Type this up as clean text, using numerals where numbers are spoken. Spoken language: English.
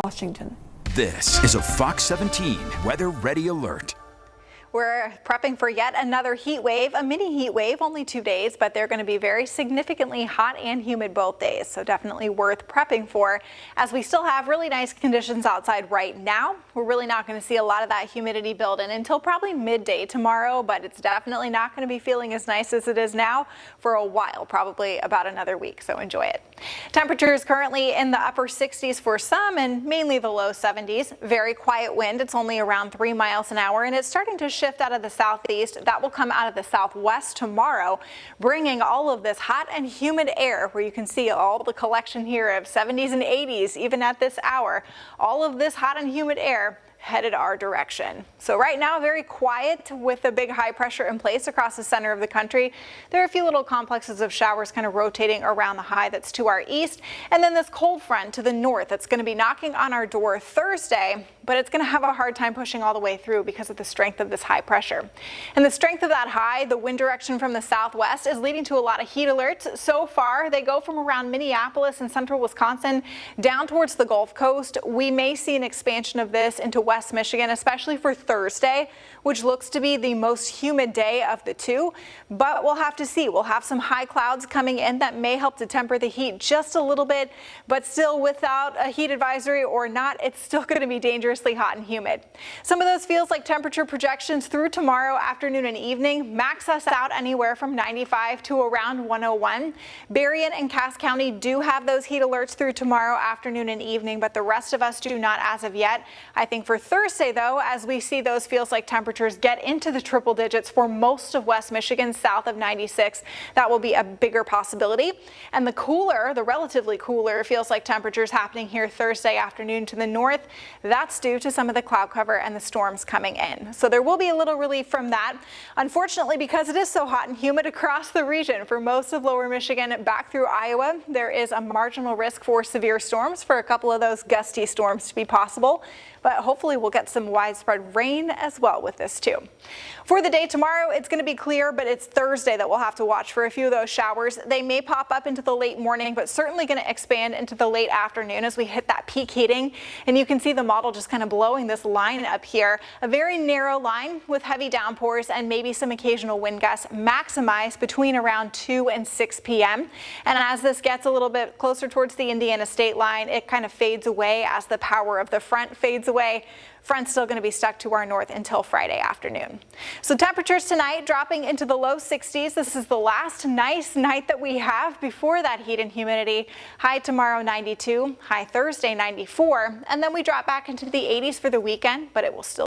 Washington. This is a Fox 17 Weather Ready Alert. We're prepping for yet another heat wave, a mini heat wave, only 2 days, but they're going to be very significantly hot and humid both days. So definitely worth prepping for, as we still have really nice conditions outside right now. We're really not going to see a lot of that humidity build in until probably midday tomorrow, but it's definitely not going to be feeling as nice as it is now for a while, probably about another week. So enjoy it. Temperatures currently in the upper 60s for some and mainly the low 70s. Very quiet wind. It's only around 3 miles an hour, and it's starting to shift out of the southeast. That will come out of the southwest tomorrow, bringing all of this hot and humid air, where you can see all the collection here of 70s and 80s even at this hour. All of this hot and humid air headed our direction. So right now, very quiet with a big high pressure in place across the center of the country. There are a few little complexes of showers kind of rotating around the high that's to our east, and then this cold front to the north that's going to be knocking on our door Thursday, but it's going to have a hard time pushing all the way through because of the strength of this high pressure. And the strength of that high, the wind direction from the southwest, is leading to a lot of heat alerts. So far, they go from around Minneapolis and central Wisconsin down towards the Gulf Coast. We may see an expansion of this into West Michigan, especially for Thursday, which looks to be the most humid day of the two. But we'll have to see. We'll have some high clouds coming in that may help to temper the heat just a little bit, but still, without a heat advisory or not, it's still going to be dangerously hot and humid. Some of those feels like temperature projections through tomorrow afternoon and evening max us out anywhere from 95 to around 101. Berrien and Cass County do have those heat alerts through tomorrow afternoon and evening, but the rest of us do not as of yet. I think for Thursday, though, as we see those feels like temperatures get into the triple digits for most of West Michigan south of 96, that will be a bigger possibility. And the relatively cooler feels like temperatures happening here Thursday afternoon to the north, that's due to some of the cloud cover and the storms coming in. So there will be a little relief from that. Unfortunately, because it is so hot and humid across the region for most of lower Michigan back through Iowa, there is a marginal risk for severe storms, for a couple of those gusty storms to be possible. But hopefully we'll get some widespread rain as well with this too. For the day tomorrow, it's going to be clear, but it's Thursday that we'll have to watch for a few of those showers. They may pop up into the late morning, but certainly going to expand into the late afternoon as we hit that peak heating. And you can see the model just kind of blowing this line up here. A very narrow line with heavy downpours and maybe some occasional wind gusts, maximized between around 2 and 6 p.m. And as this gets a little bit closer towards the Indiana state line, it kind of fades away as the power of the front fades away. Front's still going to be stuck to our north until Friday afternoon. So temperatures tonight dropping into the low 60s. This is the last nice night that we have before that heat and humidity. High tomorrow 92, high Thursday 94, and then we drop back into the 80s for the weekend, but it will still